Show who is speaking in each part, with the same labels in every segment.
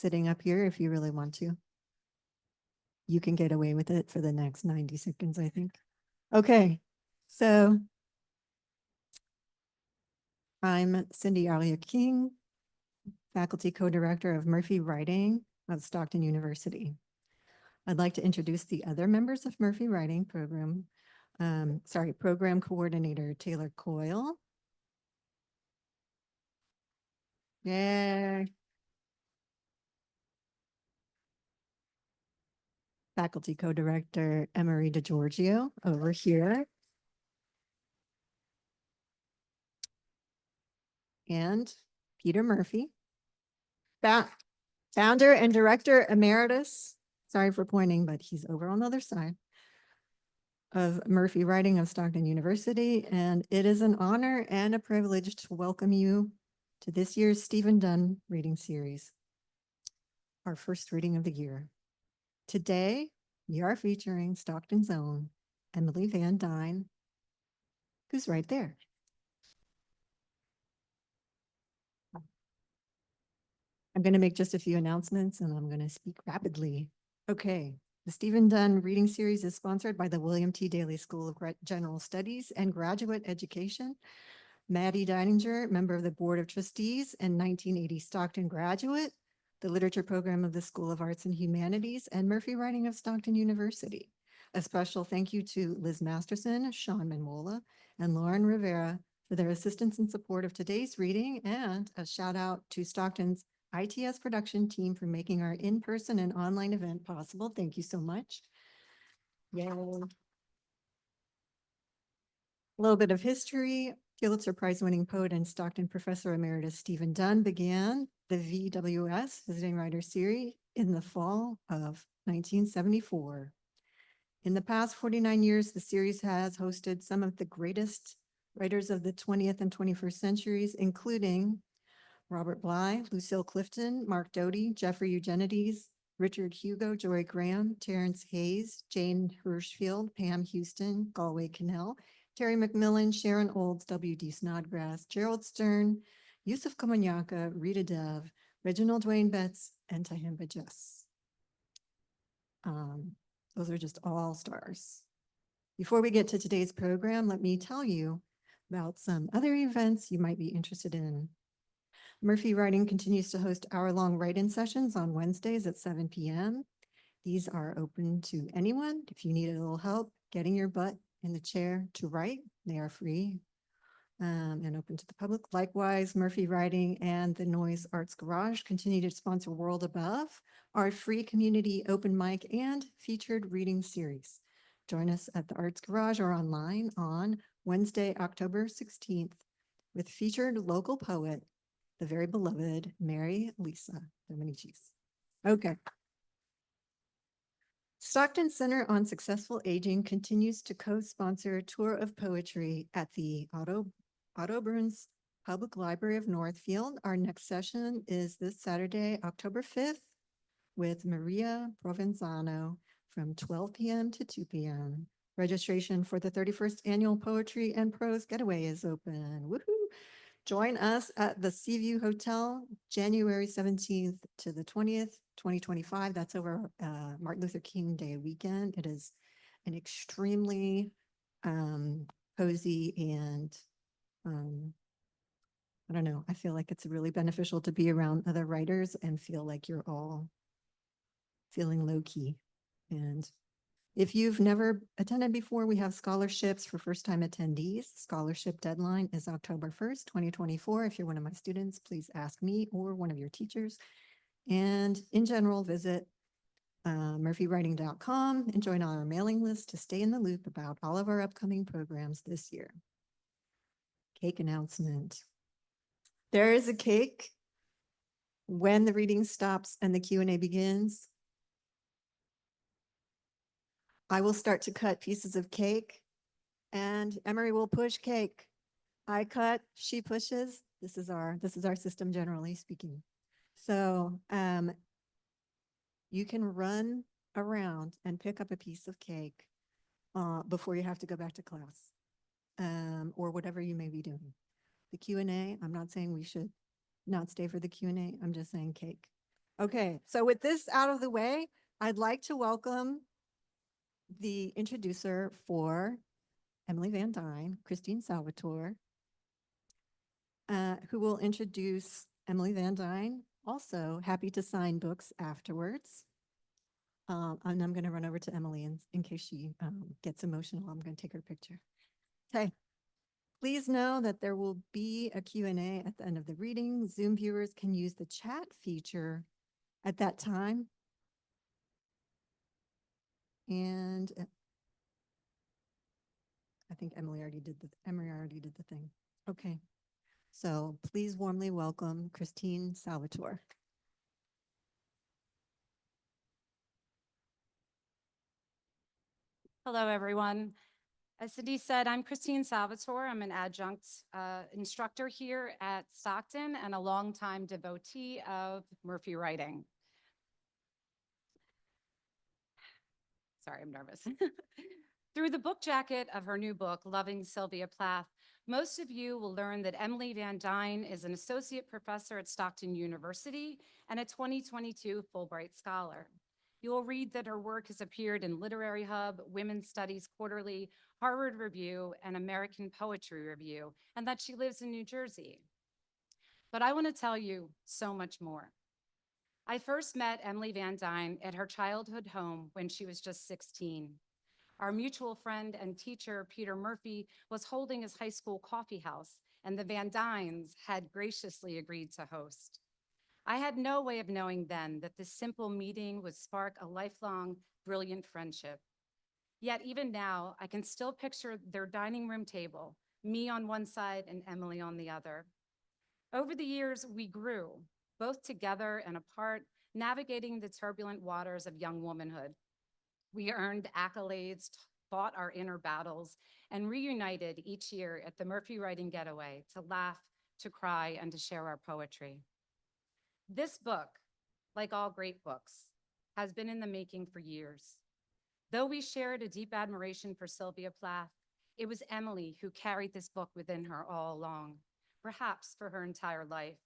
Speaker 1: sitting up here if you really want to. You can get away with it for the next 90 seconds, I think. Okay, so I'm Cindy Alia King, faculty co-director of Murphy Writing of Stockton University. I'd like to introduce the other members of Murphy Writing program. Program coordinator Taylor Coyle. Yay. Faculty co-director Emory DeGiorgio over here. And Peter Murphy, founder and director emeritus. Sorry for pointing, but he's over on the other side of Murphy Writing of Stockton University. And it is an honor and a privilege to welcome you to this year's Stephen Dunn reading series, our first reading of the year. Today, we are featuring Stockton's own Emily Van Duyne, who's right there. I'm going to make just a few announcements and I'm going to speak rapidly. Okay, the Stephen Dunn reading series is sponsored by the William T. Daly School of General Studies and Graduate Education. Maddie Deininger, member of the Board of Trustees and 1980 Stockton graduate, the Literature Program of the School of Arts and Humanities, and Murphy Writing of Stockton University. A special thank you to Liz Masterson, Sean Manuola, and Lauren Rivera for their assistance and support of today's reading, and a shout out to Stockton's ITS production team for making our in-person and online event possible. Thank you so much. Yay. A little bit of history. Pulitzer Prize-winning poet and Stockton professor emeritus Stephen Dunn began the VWS Visiting Writer Series in the fall of 1974. In the past 49 years, the series has hosted some of the greatest writers of the 20th and 21st centuries, including Robert Bly, Lucille Clifton, Mark Doty, Jeffrey Eugenides, Richard Hugo, Joy Graham, Terrence Hayes, Jane Hirschfield, Pam Houston, Galway Cannell, Terry McMillan, Sharon Olds, W.D. Snodgrass, Gerald Stern, Yusuf Komanyaka, Rita Dev, Reginald Dwayne Betts, and Tahimba Jess. Those are just all stars. Before we get to today's program, let me tell you about some other events you might be interested in. Murphy Writing continues to host hour-long write-in sessions on Wednesdays at 7 p.m. These are open to anyone. If you need a little help getting your butt in the chair to write, they are free and open to the public. Likewise, Murphy Writing and the Noise Arts Garage continue to sponsor World Above, our free community open mic and featured reading series. Join us at the Arts Garage or online on Wednesday, October 16th with featured local poet, the very beloved Mary Lisa Dominicis. Okay. Stockton Center on Successful Aging continues to co-sponsor a tour of poetry at the Otto Burns Public Library of Northfield. Our next session is this Saturday, October 5th, with Maria Provenzano from 12 p.m. to 2 p.m. Registration for the 31st Annual Poetry and Prose Getaway is open. Woohoo! Join us at the Seaview Hotel, January 17th to the 20th, 2025. That's over Martin Luther King Day weekend. It is an extremely cozy and I don't know, I feel like it's really beneficial to be around other writers and feel like you're all feeling low-key. And if you've never attended before, we have scholarships for first-time attendees. Scholarship deadline is October 1st, 2024. If you're one of my students, please ask me or one of your teachers. And in general, visit murphywriting.com and join our mailing list to stay in the loop about all of our upcoming programs this year. Cake announcement. There is a cake when the reading stops and the Q&A begins. I will start to cut pieces of cake and Emory will push cake. I cut, she pushes. This is our system, generally speaking. So you can run around and pick up a piece of cake before you have to go back to class or whatever you may be doing. The Q&A, I'm not saying we should not stay for the Q&A. I'm just saying cake. Okay, so with this out of the way, I'd like to welcome the introducer for Emily Van Duyne, Christine Salvatore, who will introduce Emily Van Duyne, also happy to sign books afterwards. And I'm going to run over to Emily in case she gets emotional. I'm going to take her picture. Okay. Please know that there will be a Q&A at the end of the reading. Zoom viewers can use the chat feature at that time. And I think Emily already did the thing. Okay. So please warmly welcome Christine Salvatore.
Speaker 2: Hello, everyone. As Cindy said, I'm Christine Salvatore. I'm an adjunct instructor here at Stockton and a longtime devotee of Murphy writing. Sorry, I'm nervous. Through the book jacket of her new book, Loving Sylvia Plath, most of you will learn that Emily Van Duyne is an associate professor at Stockton University and a 2022 Fulbright scholar. You will read that her work has appeared in Literary Hub, Women's Studies Quarterly, Harvard Review, and American Poetry Review, and that she lives in New Jersey. But I want to tell you so much more. I first met Emily Van Duyne at her childhood home when she was just 16. Our mutual friend and teacher, Peter Murphy, was holding his high school coffee house, and the Van Duynes had graciously agreed to host. I had no way of knowing then that this simple meeting would spark a lifelong, brilliant friendship. Yet even now, I can still picture their dining room table, me on one side and Emily on the other. Over the years, we grew, both together and apart, navigating the turbulent waters of young womanhood. We earned accolades, fought our inner battles, and reunited each year at the Murphy Writing Getaway to laugh, to cry, and to share our poetry. This book, like all great books, has been in the making for years. Though we shared a deep admiration for Sylvia Plath, it was Emily who carried this book within her all along, perhaps for her entire life.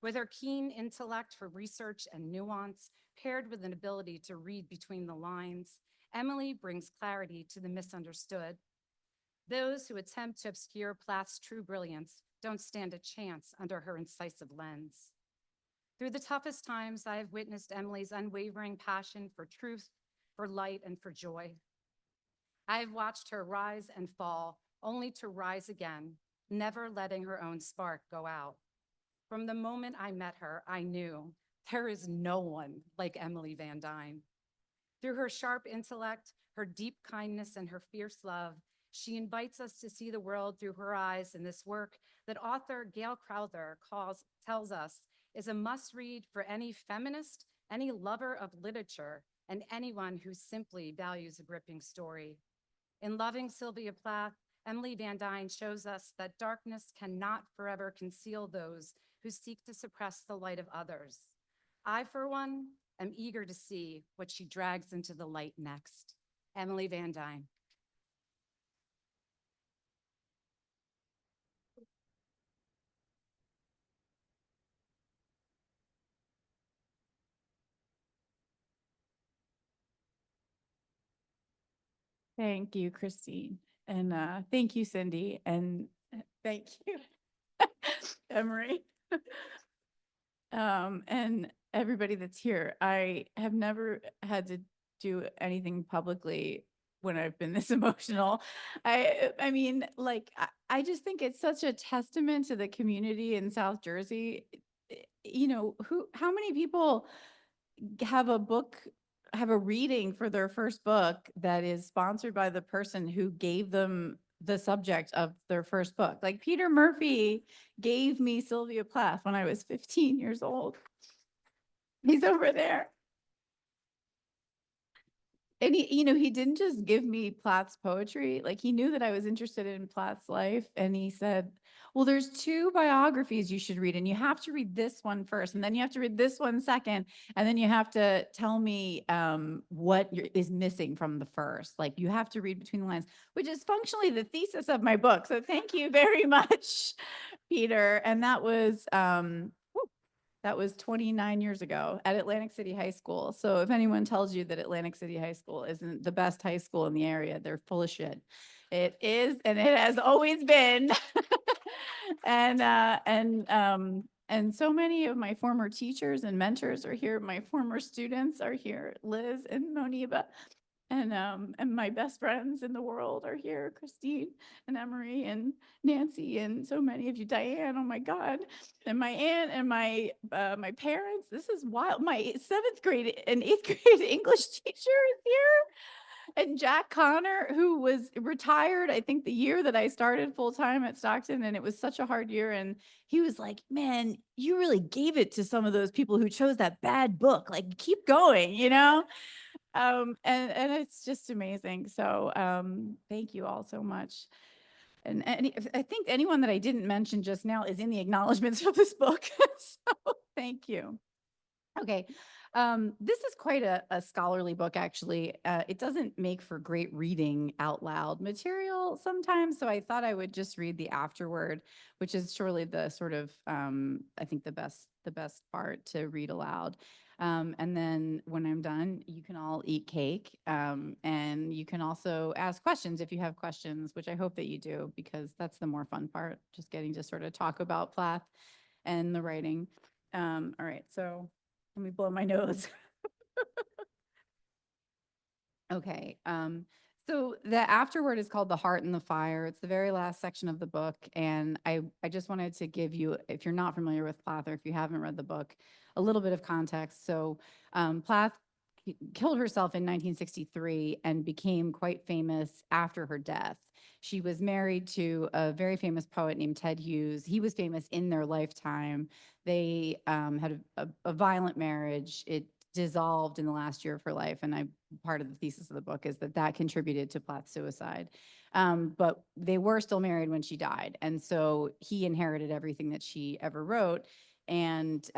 Speaker 2: With her keen intellect for research and nuance, paired with an ability to read between the lines, Emily brings clarity to the misunderstood. Those who attempt to obscure Plath's true brilliance don't stand a chance under her incisive lens. Through the toughest times, I have witnessed Emily's unwavering passion for truth, for light, and for joy. I have watched her rise and fall, only to rise again, never letting her own spark go out. From the moment I met her, I knew there is no one like Emily Van Duyne. Through her sharp intellect, her deep kindness, and her fierce love, she invites us to see the world through her eyes in this work that author Gail Crowther tells us is a must-read for any feminist, any lover of literature, and anyone who simply values a gripping story. In Loving Sylvia Plath, Emily Van Duyne shows us that darkness cannot forever conceal those who seek to suppress the light of others. I, for one, am eager to see what she drags into the light next. Emily Van Duyne.
Speaker 3: Thank you, Christine. And thank you, Cindy. And thank you, Emory. And everybody that's here. I have never had to do anything publicly when I've been this emotional. I mean, like, I just think it's such a testament to the community in South Jersey. You know, how many people have a reading for their first book that is sponsored by the person who gave them the subject of their first book? Like Peter Murphy gave me Sylvia Plath when I was 15 years old. He's over there. And he didn't just give me Plath's poetry. Like he knew that I was interested in Plath's life. And he said, well, there's two biographies you should read, and you have to read this one first, and then you have to read this one second, and then you have to tell me what is missing from the first. Like you have to read between the lines, which is functionally the thesis of my book. So thank you very much, Peter. And that was That was 29 years ago at Atlantic City High School. So if anyone tells you that Atlantic City High School isn't the best high school in the area, they're full of shit. It is, and it has always been. And so many of my former teachers and mentors are here. My former students are here, Liz and Moniba. And my best friends in the world are here, Christine and Emory and Nancy and so many of you, Diane, oh my God. And my aunt and my parents. This is wild. My 7th grade and 8th grade English teacher is here. And Jack Connor, who was retired, I think the year that I started full time at Stockton, and it was such a hard year. And he was like, man, you really gave it to some of those people who chose that bad book. Like, keep going, you know? And it's just amazing. So thank you all so much. And I think anyone that I didn't mention just now is in the acknowledgments for this book. So thank you. Okay. This is quite a scholarly book, actually. It doesn't make for great reading out loud material sometimes, so I thought I would just read the afterword, which is surely the sort of, I think the best part to read aloud. And then when I'm done, you can all eat cake, and you can also ask questions if you have questions, which I hope that you do, because that's the more fun part, just getting to sort of talk about Plath and the writing. All right, so let me blow my nose. Okay. So the afterword is called The Heart and the Fire. It's the very last section of the book. And I just wanted to give you, if you're not familiar with Plath or if you haven't read the book, a little bit of context. So Plath killed herself in 1963 and became quite famous after her death. She was married to a very famous poet named Ted Hughes. He was famous in their lifetime. They had a violent marriage. It dissolved in the last year of her life. And part of the thesis of the book is that contributed to Plath's suicide. But they were still married when she died. And so he inherited everything that she ever wrote. And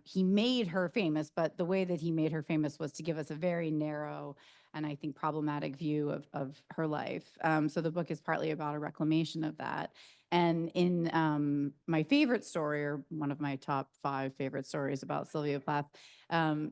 Speaker 3: he made her famous, but the way that he made her famous was to give us a very narrow and I think problematic view of her life. So the book is partly about a reclamation of that. And in my favorite story, or one of my top 5 favorite stories about Sylvia Plath,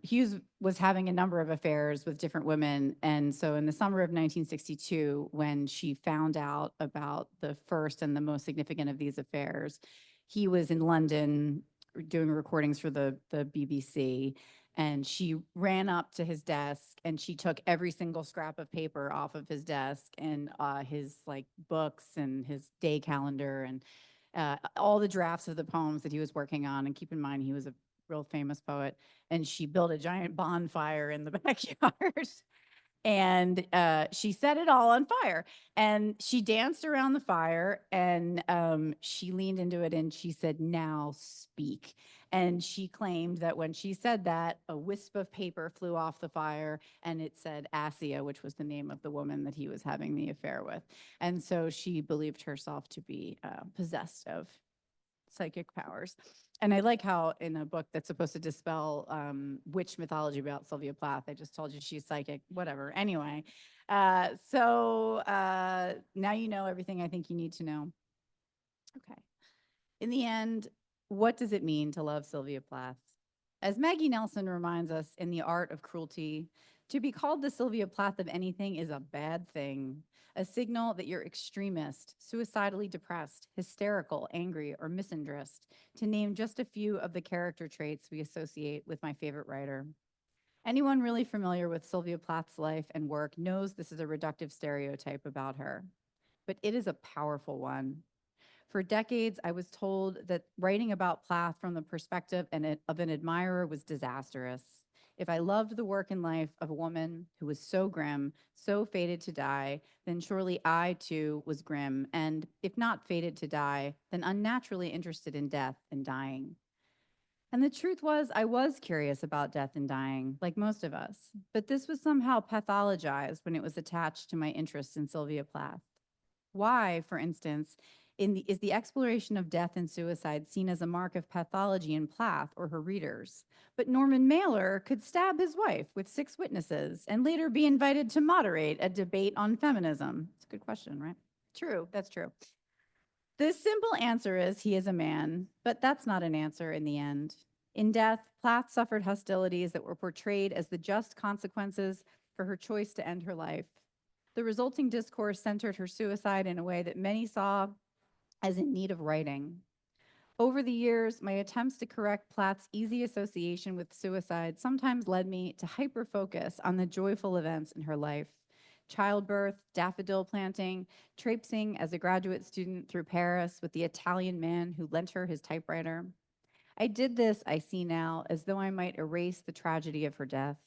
Speaker 3: Hughes was having a number of affairs with different women. And so in the summer of 1962, when she found out about the first and the most significant of these affairs, he was in London doing recordings for the BBC. And she ran up to his desk and she took every single scrap of paper off of his desk and his like books and his day calendar and all the drafts of the poems that he was working on. And keep in mind, he was a real famous poet. And she built a giant bonfire in the backyard. And she set it all on fire. And she danced around the fire and she leaned into it and she said, "Now speak." And she claimed that when she said that, a wisp of paper flew off the fire and it said Assia, which was the name of the woman that he was having the affair with. And so she believed herself to be possessed of psychic powers. And I like how in a book that's supposed to dispel witch mythology about Sylvia Plath, I just told you she's psychic, whatever. Anyway, so now you know everything I think you need to know. Okay. In the end, what does it mean to love Sylvia Plath? As Maggie Nelson reminds us in The Art of Cruelty, to be called the Sylvia Plath of anything is a bad thing, a signal that you're extremist, suicidally depressed, hysterical, angry, or misandrist, to name just a few of the character traits we associate with my favorite writer. Anyone really familiar with Sylvia Plath's life and work knows this is a reductive stereotype about her, but it is a powerful one. For decades, I was told that writing about Plath from the perspective of an admirer was disastrous. If I loved the work and life of a woman who was so grim, so fated to die, then surely I too was grim, and if not fated to die, then unnaturally interested in death and dying. And the truth was, I was curious about death and dying, like most of us, but this was somehow pathologized when it was attached to my interest in Sylvia Plath. Why, for instance, is the exploration of death and suicide seen as a mark of pathology in Plath or her readers? But Norman Mailer could stab his wife with 6 witnesses and later be invited to moderate a debate on feminism. It's a good question, right? True, that's true. The simple answer is he is a man, but that's not an answer in the end. In death, Plath suffered hostilities that were portrayed as the just consequences for her choice to end her life. The resulting discourse centered her suicide in a way that many saw as in need of righting. Over the years, my attempts to correct Plath's easy association with suicide sometimes led me to hyper-focus on the joyful events in her life: childbirth, daffodil planting, traipsing as a graduate student through Paris with the Italian man who lent her his typewriter. I did this, I see now, as though I might erase the tragedy of her death.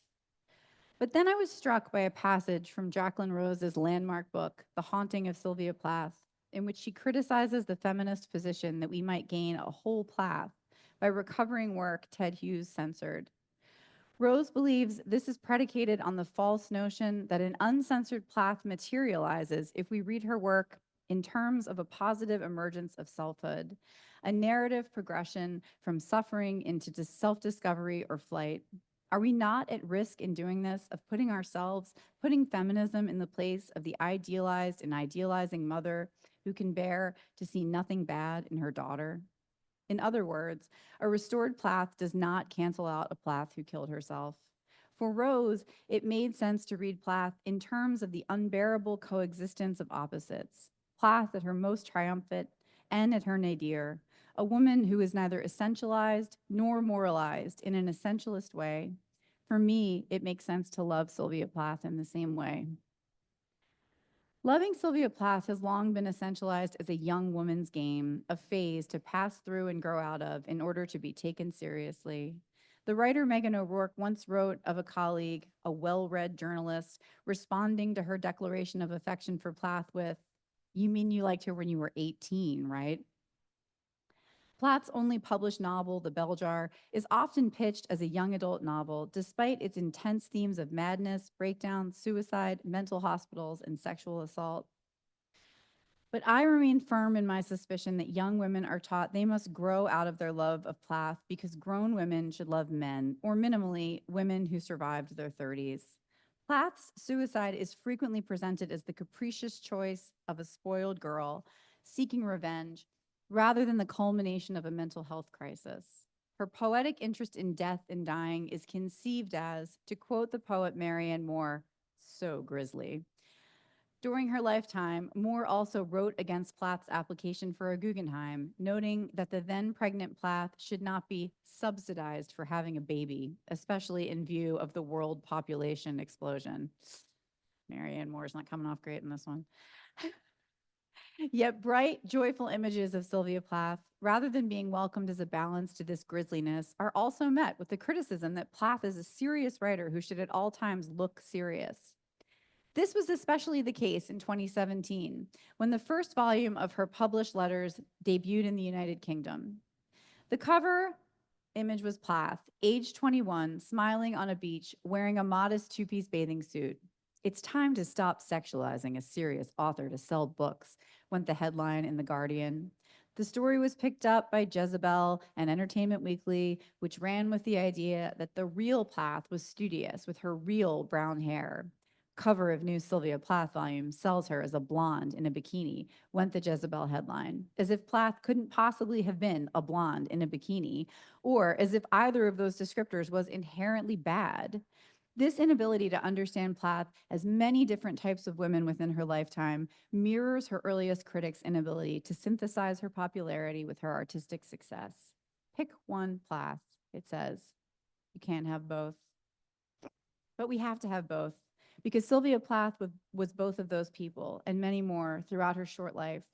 Speaker 3: But then I was struck by a passage from Jacqueline Rose's landmark book, The Haunting of Sylvia Plath, in which she criticizes the feminist position that we might gain a whole Plath by recovering work Ted Hughes censored. Rose believes this is predicated on the false notion that an uncensored Plath materializes if we read her work in terms of a positive emergence of selfhood, a narrative progression from suffering into self-discovery or flight. Are we not at risk in doing this of putting feminism in the place of the idealized and idealizing mother who can bear to see nothing bad in her daughter? In other words, a restored Plath does not cancel out a Plath who killed herself. For Rose, it made sense to read Plath in terms of the unbearable coexistence of opposites. Plath at her most triumphant and at her nadir, a woman who is neither essentialized nor moralized in an essentialist way. For me, it makes sense to love Sylvia Plath in the same way. Loving Sylvia Plath has long been essentialized as a young woman's game, a phase to pass through and grow out of in order to be taken seriously. The writer Megan O'Rourke once wrote of a colleague, a well-read journalist, responding to her declaration of affection for Plath with, "You mean you liked her when you were 18, right?" Plath's only published novel, The Bell Jar, is often pitched as a young adult novel, despite its intense themes of madness, breakdown, suicide, mental hospitals, and sexual assault. But I remain firm in my suspicion that young women are taught they must grow out of their love of Plath because grown women should love men, or minimally, women who survived their 30s. Plath's suicide is frequently presented as the capricious choice of a spoiled girl seeking revenge, rather than the culmination of a mental health crisis. Her poetic interest in death and dying is conceived as, to quote the poet Marianne Moore, so grisly. During her lifetime, Moore also wrote against Plath's application for a Guggenheim, noting that the then pregnant Plath should not be subsidized for having a baby, especially in view of the world population explosion. Marianne Moore's not coming off great in this one. Yet bright, joyful images of Sylvia Plath, rather than being welcomed as a balance to this grisliness, are also met with the criticism that Plath is a serious writer who should at all times look serious. This was especially the case in 2017, when the first volume of her published letters debuted in the United Kingdom. The cover image was Plath, age 21, smiling on a beach, wearing a modest two-piece bathing suit. "It's time to stop sexualizing a serious author to sell books," went the headline in The Guardian. The story was picked up by Jezebel and Entertainment Weekly, which ran with the idea that the real Plath was studious with her real brown hair. Cover of new Sylvia Plath volume sells her as a blonde in a bikini, went the Jezebel headline, as if Plath couldn't possibly have been a blonde in a bikini, or as if either of those descriptors was inherently bad. This inability to understand Plath as many different types of women within her lifetime mirrors her earliest critics' inability to synthesize her popularity with her artistic success. Pick one Plath, it says. You can't have both. But we have to have both, because Sylvia Plath was both of those people and many more throughout her short life.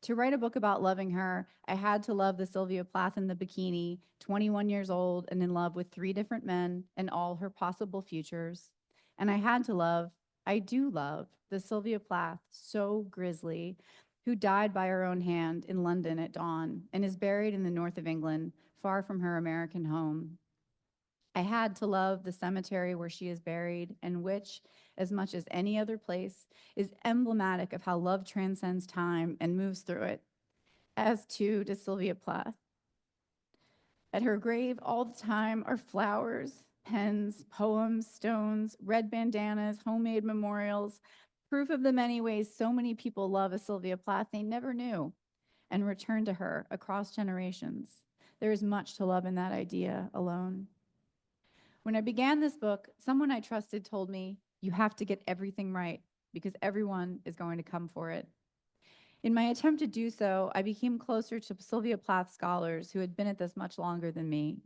Speaker 3: To write a book about loving her, I had to love the Sylvia Plath in the bikini, 21 years old and in love with 3 different men and all her possible futures. And I do love the Sylvia Plath, so grisly, who died by her own hand in London at dawn and is buried in the north of England, far from her American home. I had to love the cemetery where she is buried, and which, as much as any other place, is emblematic of how love transcends time and moves through it, as too does Sylvia Plath. At her grave all the time are flowers, pens, poems, stones, red bandanas, homemade memorials, proof of the many ways so many people love a Sylvia Plath they never knew and return to her across generations. There is much to love in that idea alone. When I began this book, someone I trusted told me, "You have to get everything right because everyone is going to come for it." In my attempt to do so, I became closer to Sylvia Plath scholars who had been at this much longer than me.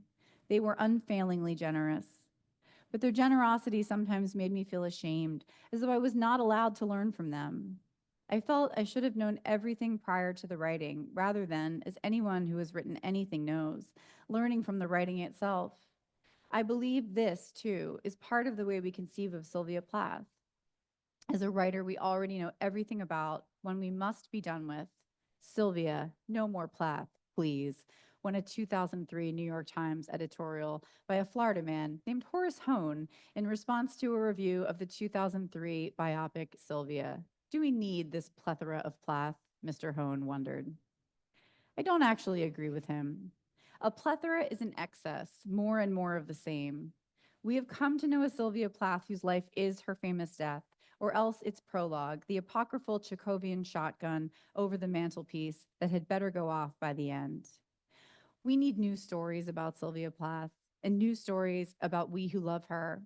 Speaker 3: They were unfailingly generous, but their generosity sometimes made me feel ashamed, as though I was not allowed to learn from them. I felt I should have known everything prior to the writing, rather than, as anyone who has written anything knows, learning from the writing itself. I believe this, too, is part of the way we conceive of Sylvia Plath. As a writer, we already know everything about when we must be done with. Sylvia, no more Plath, please, won a 2003 New York Times editorial by a Florida man named Horace Hone in response to a review of the 2003 biopic Sylvia. Do we need this plethora of Plath? Mr. Hone wondered. I don't actually agree with him. A plethora is an excess, more and more of the same. We have come to know a Sylvia Plath whose life is her famous death, or else its prologue, the apocryphal Chekhovian shotgun over the mantelpiece that had better go off by the end. We need new stories about Sylvia Plath and new stories about we who love her.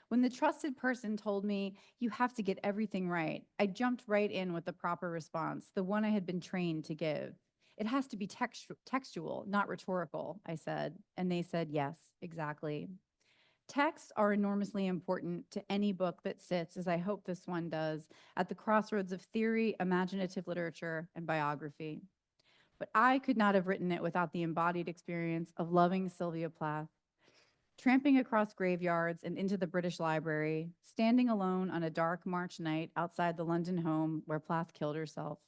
Speaker 3: When the trusted person told me, "You have to get everything right," I jumped right in with the proper response, the one I had been trained to give. "It has to be textual, not rhetorical," I said, and they said, "Yes, exactly." Texts are enormously important to any book that sits, as I hope this one does, at the crossroads of theory, imaginative literature, and biography. But I could not have written it without the embodied experience of loving Sylvia Plath. Tramping across graveyards and into the British Library, standing alone on a dark March night outside the London home where Plath killed herself,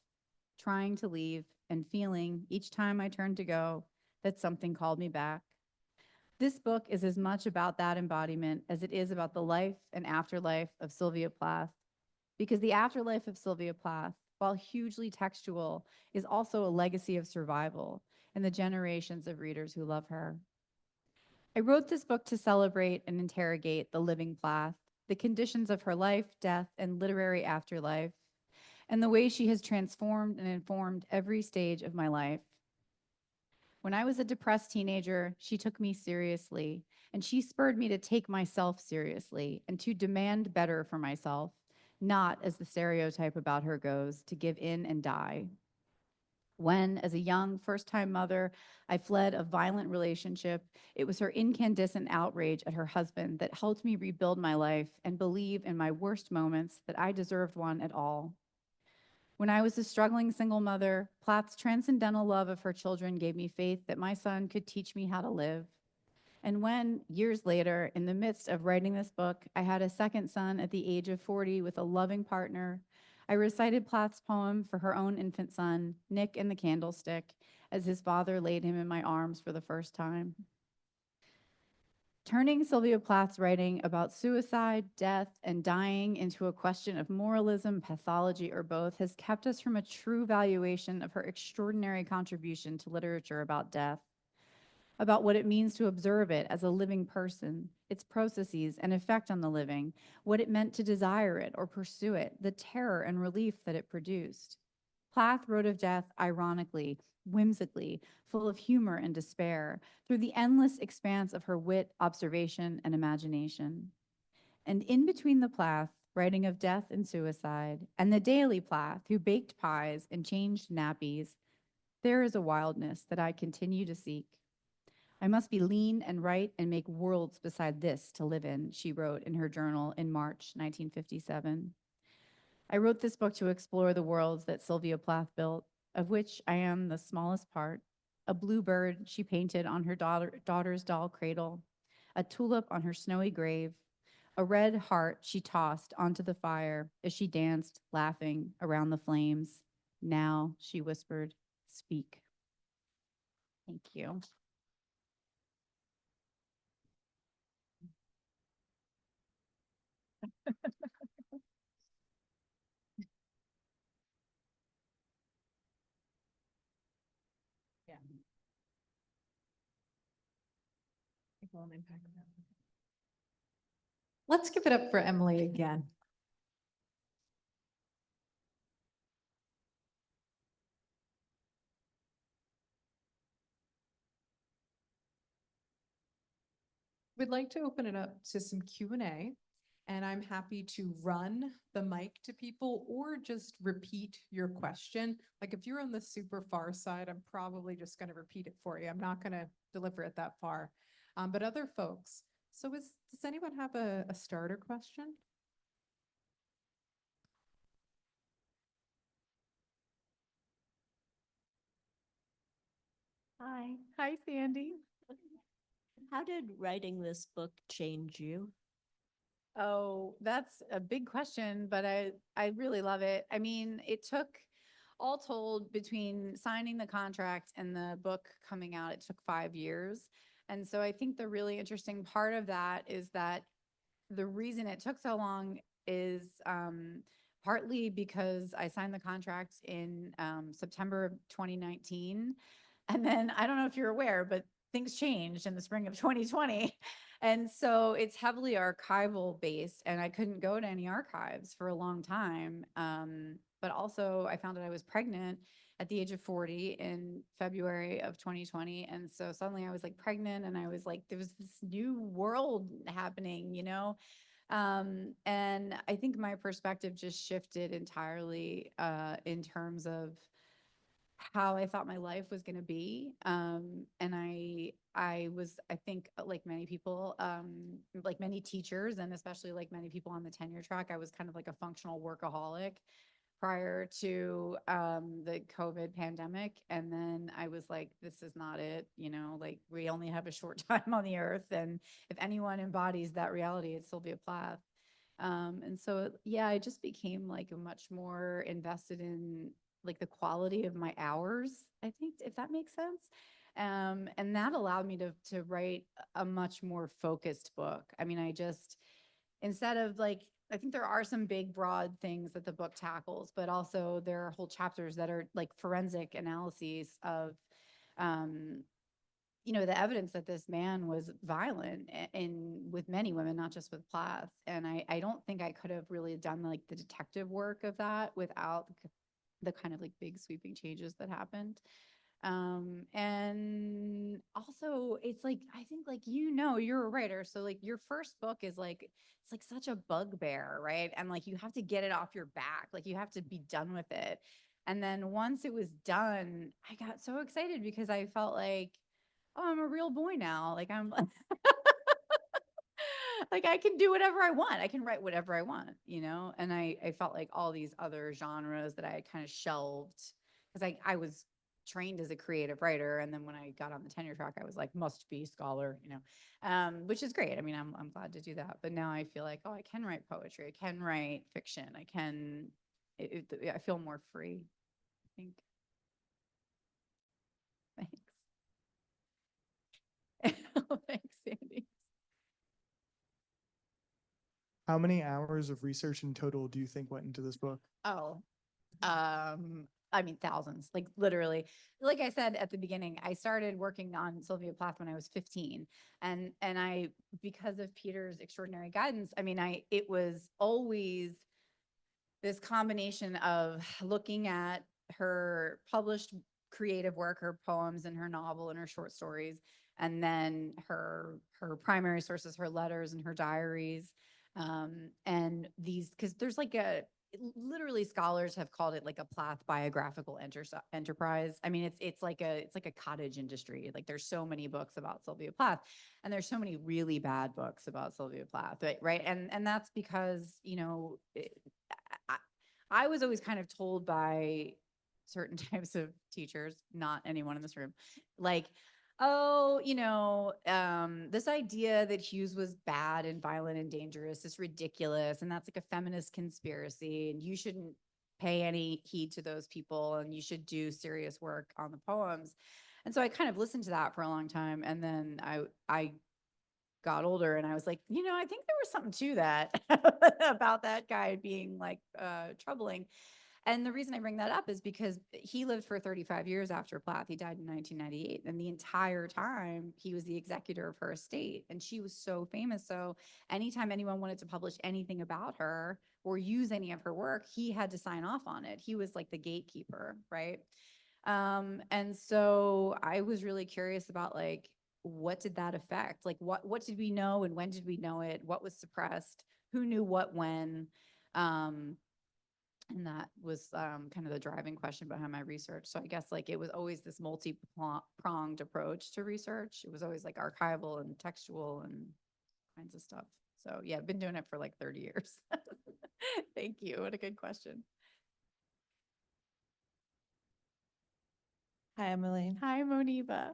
Speaker 3: trying to leave and feeling, each time I turned to go, that something called me back. This book is as much about that embodiment as it is about the life and afterlife of Sylvia Plath, because the afterlife of Sylvia Plath, while hugely textual, is also a legacy of survival and the generations of readers who love her. I wrote this book to celebrate and interrogate the living Plath, the conditions of her life, death, and literary afterlife, and the way she has transformed and informed every stage of my life. When I was a depressed teenager, she took me seriously, and she spurred me to take myself seriously and to demand better for myself, not, as the stereotype about her goes, to give in and die. When, as a young first-time mother, I fled a violent relationship, it was her incandescent outrage at her husband that helped me rebuild my life and believe in my worst moments that I deserved one at all. When I was a struggling single mother, Plath's transcendental love of her children gave me faith that my son could teach me how to live. And when, years later, in the midst of writing this book, I had a second son at the age of 40 with a loving partner, I recited Plath's poem for her own infant son, Nick in the Candlestick, as his father laid him in my arms for the first time. Turning Sylvia Plath's writing about suicide, death, and dying into a question of moralism, pathology, or both has kept us from a true valuation of her extraordinary contribution to literature about death, about what it means to observe it as a living person, its processes and effect on the living, what it meant to desire it or pursue it, the terror and relief that it produced. Plath wrote of death ironically, whimsically, full of humor and despair, through the endless expanse of her wit, observation, and imagination. And in between the Plath, writing of death and suicide, and the Daly Plath, who baked pies and changed nappies, there is a wildness that I continue to seek. I must be lean and right and make worlds beside this to live in, she wrote in her journal in March 1957. I wrote this book to explore the worlds that Sylvia Plath built, of which I am the smallest part. A bluebird she painted on her daughter's doll cradle, a tulip on her snowy grave, a red heart she tossed onto the fire as she danced, laughing, around the flames. Now, she whispered, speak. Thank you. Yeah. It won't impact that.
Speaker 1: Let's give it up for Emily again.
Speaker 4: like to open it up to some Q&A, and I'm happy to run the mic to people or just repeat your question. Like if you're on the super far side, I'm probably just going to repeat it for you. I'm not going to deliver it that far. But other folks. So does anyone have a starter question?
Speaker 5: Hi,
Speaker 3: Hi, Sandy.
Speaker 5: how did writing this book change you?
Speaker 3: Oh, that's a big question, but I really love it. I mean, it took, all told, between signing the contract and the book coming out, it took 5 years. And so I think the really interesting part of that is that the reason it took so long is partly because I signed the contract in September of 2019. And then I don't know if you're aware, but things changed in the spring of 2020. And so it's heavily archival based, and I couldn't go to any archives for a long time. But also, I found out I was pregnant at the age of 40 in February of 2020. And so suddenly I was like pregnant, and I was like, there was this new world happening, you know? And I think my perspective just shifted entirely in terms of how I thought my life was going to be. And I was, I think, like many people, like many teachers, and especially like many people on the tenure track, I was kind of like a functional workaholic prior to the COVID pandemic. And then I was like, this is not it, you know, like we only have a short time on the earth. And if anyone embodies that reality, it's Sylvia Plath. And so, yeah, I just became like a much more invested in like the quality of my hours, I think, if that makes sense. And that allowed me to write a much more focused book. I mean, I just, instead of like, I think there are some big broad things that the book tackles, but also there are whole chapters that are like forensic analyses of you know, the evidence that this man was violent in with many women, not just with Plath. And I don't think I could have really done like the detective work of that without the kind of like big sweeping changes that happened. And also it's like, I think like, you know, you're a writer. So like your first book is like, it's like such a bugbear, right? And like, you have to get it off your back. Like you have to be done with it. And then once it was done, I got so excited because I felt like, oh, I'm a real boy now. Like I'm like I can do whatever I want. I can write whatever I want, you know? And I felt like all these other genres that I had kind of shelved because I was trained as a creative writer. And then when I got on the tenure track, I was like, must be scholar, you know, which is great. I mean, I'm glad to do that. But now I feel like, oh, I can write poetry. I can write fiction. I can, I feel more free, I think. Thanks. Thanks, Sandy.
Speaker 6: How many hours of research in total do you think went into this book?
Speaker 3: Oh, I mean, thousands, like literally. Like I said at the beginning, I started working on Sylvia Plath when I was 15. And I, because of Peter's extraordinary guidance, I mean, it was always this combination of looking at her published creative work, her poems and her novel and her short stories, and then her primary sources, her letters and her diaries. And these, because there's like literally scholars have called it like a Plath biographical enterprise. I mean, it's like a cottage industry. Like there's so many books about Sylvia Plath, and there's so many really bad books about Sylvia Plath, right? And that's because, you know, I was always kind of told by certain types of teachers, not anyone in this room, like, oh, you know, this idea that Hughes was bad and violent and dangerous is ridiculous. And that's like a feminist conspiracy. And you shouldn't pay any heed to those people. And you should do serious work on the poems. And so I kind of listened to that for a long time. And then I got older and I was like, you know, I think there was something to that about that guy being like troubling. And the reason I bring that up is because he lived for 35 years after Plath. He died in 1998. And the entire time he was the executor of her estate. And she was so famous. So anytime anyone wanted to publish anything about her or use any of her work, he had to sign off on it. He was like the gatekeeper, right? And so I was really curious about like, what did that affect? Like, what did we know and when did we know it? What was suppressed? Who knew what when? And that was kind of the driving question behind my research. So I guess like it was always this multi-pronged approach to research. It was always like archival and textual and kinds of stuff. So yeah, I've been doing it for like 30 years. Thank you. What a good question.
Speaker 7: Hi, Emily.
Speaker 3: Hi, Moniba.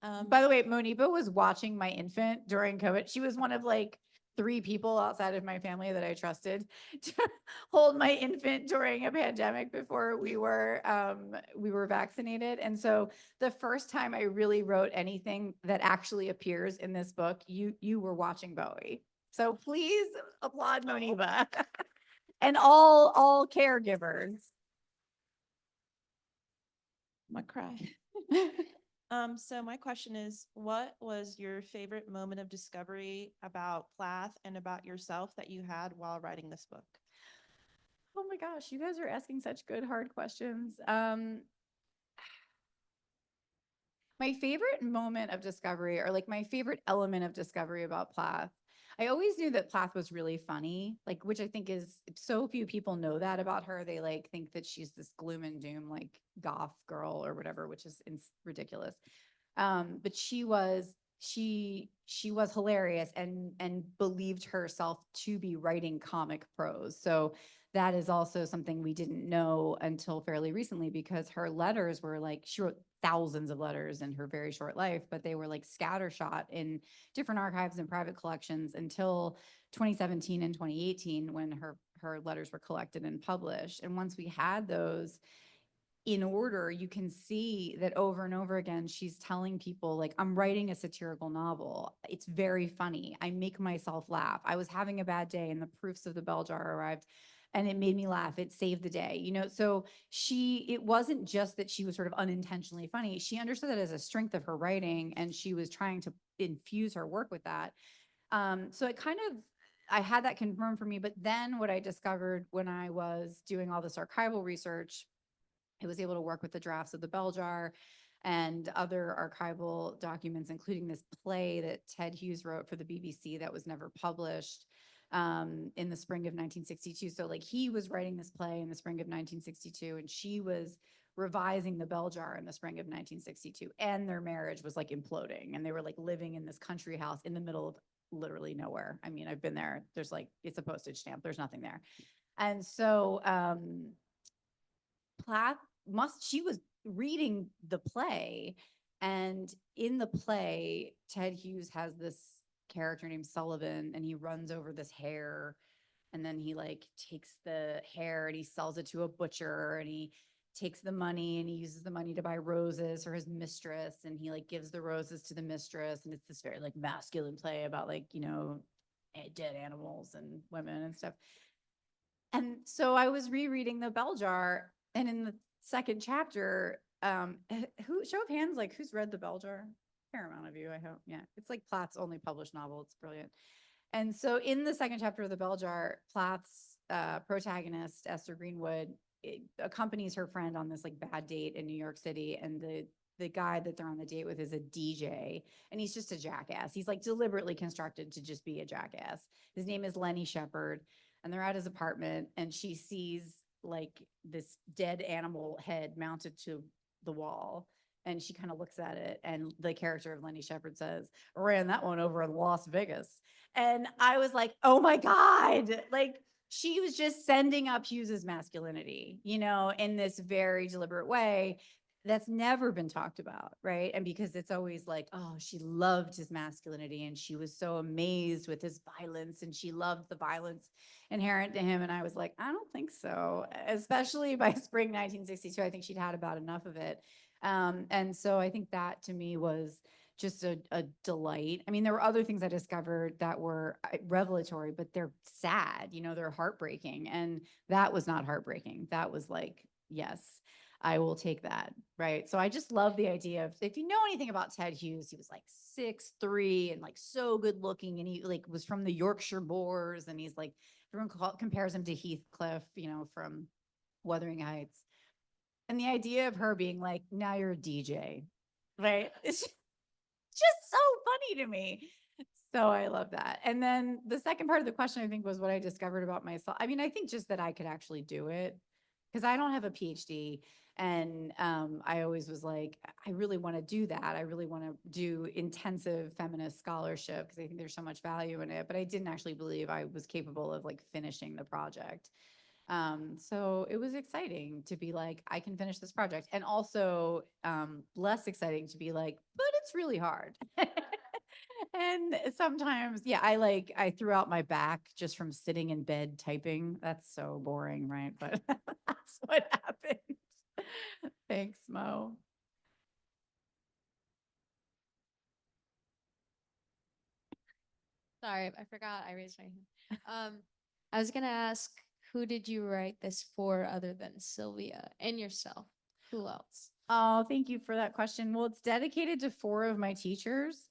Speaker 7: Um,
Speaker 3: By the way, Moniba was watching my infant during COVID. She was one of like 3 people outside of my family that I trusted to hold my infant during a pandemic before we were vaccinated. And so the first time I really wrote anything that actually appears in this book, you were watching Bowie. So please applaud Moniba and all caregivers.
Speaker 7: I'm gonna cry. So my question is, what was your favorite moment of discovery about Plath and about yourself that you had while writing this book?
Speaker 3: Oh my gosh, you guys are asking such good, hard questions. My favorite moment of discovery, or like my favorite element of discovery about Plath, I always knew that Plath was really funny, like, which I think is so few people know that about her. They like think that she's this gloom and doom, like goth girl or whatever, which is ridiculous. But she was hilarious and believed herself to be writing comic prose. So that is also something we didn't know until fairly recently, because her letters were like, she wrote thousands of letters in her very short life, but they were like scattershot in different archives and private collections until 2017 and 2018, when her letters were collected and published. And once we had those in order, you can see that over and over again, she's telling people like, I'm writing a satirical novel. It's very funny. I make myself laugh. I was having a bad day and the proofs of the bell jar arrived and it made me laugh. It saved the day, you know? So it wasn't just that she was sort of unintentionally funny. She understood that as a strength of her writing, and she was trying to infuse her work with that. So it kind of, I had that confirmed for me. But then what I discovered when I was doing all this archival research, I was able to work with the drafts of the bell jar and other archival documents, including this play that Ted Hughes wrote for the BBC that was never published in the spring of 1962. So like he was writing this play in the spring of 1962, and she was revising the bell jar in the spring of 1962. And their marriage was like imploding, and they were like living in this country house in the middle of literally nowhere. I mean, I've been there. There's like, it's a postage stamp. There's nothing there. And so Plath she was reading the play, and in the play, Ted Hughes has this character named Sullivan, and he runs over this hare, and then he like takes the hare and he sells it to a butcher, and he takes the money and he uses the money to buy roses for his mistress, and he like gives the roses to the mistress, and it's this very like masculine play about like, you know, dead animals and women and stuff. And so I was rereading the bell jar, and in the second chapter, show of hands, like who's read the bell jar? Fair amount of you, I hope. Yeah, it's like Plath's only published novel. It's brilliant. And so in the second chapter of the bell jar, Plath's protagonist, Esther Greenwood, accompanies her friend on this like bad date in New York City, and the guy that they're on the date with is a DJ, and he's just a jackass. He's like deliberately constructed to just be a jackass. His name is Lenny Shepard, and they're at his apartment, and she sees like this dead animal head mounted to the wall, and she kind of looks at it, and the character of Lenny Shepard says, ran that one over in Las Vegas. And I was like, oh my God, like she was just sending up Hughes's masculinity, you know, in this very deliberate way that's never been talked about, right? And because it's always like, oh, she loved his masculinity, and she was so amazed with his violence, and she loved the violence inherent to him. And I was like, I don't think so, especially by spring 1962. I think she'd had about enough of it. And so I think that to me was just a delight. I mean, there were other things I discovered that were revelatory, but they're sad, you know, they're heartbreaking. And that was not heartbreaking. That was like, yes, I will take that. Right. So I just love the idea of, if you know anything about Ted Hughes, he was like 6'3" and like so good looking. And he like was from the Yorkshire Moors, and he's like, everyone compares him to Heathcliff, you know, from Wuthering Heights. And the idea of her being like, now you're a DJ, right? just so funny to me. So I love that. And then the second part of the question, I think, was what I discovered about myself. I mean, I think just that I could actually do it because I don't have a PhD. And I always was like, I really want to do that. I really want to do intensive feminist scholarship because I think there's so much value in it. But I didn't actually believe I was capable of like finishing the project. So it was exciting to be like, I can finish this project. And also less exciting to be like, but it's really hard. And sometimes, yeah, I threw out my back just from sitting in bed typing. That's so boring, right? But that's what happened. Thanks, Mo.
Speaker 8: Sorry, I forgot I raised my hand. I was gonna ask, who did you write this for other than Sylvia and yourself? Who else?
Speaker 3: Oh, thank you for that question. Well, it's dedicated to 4 of my teachers.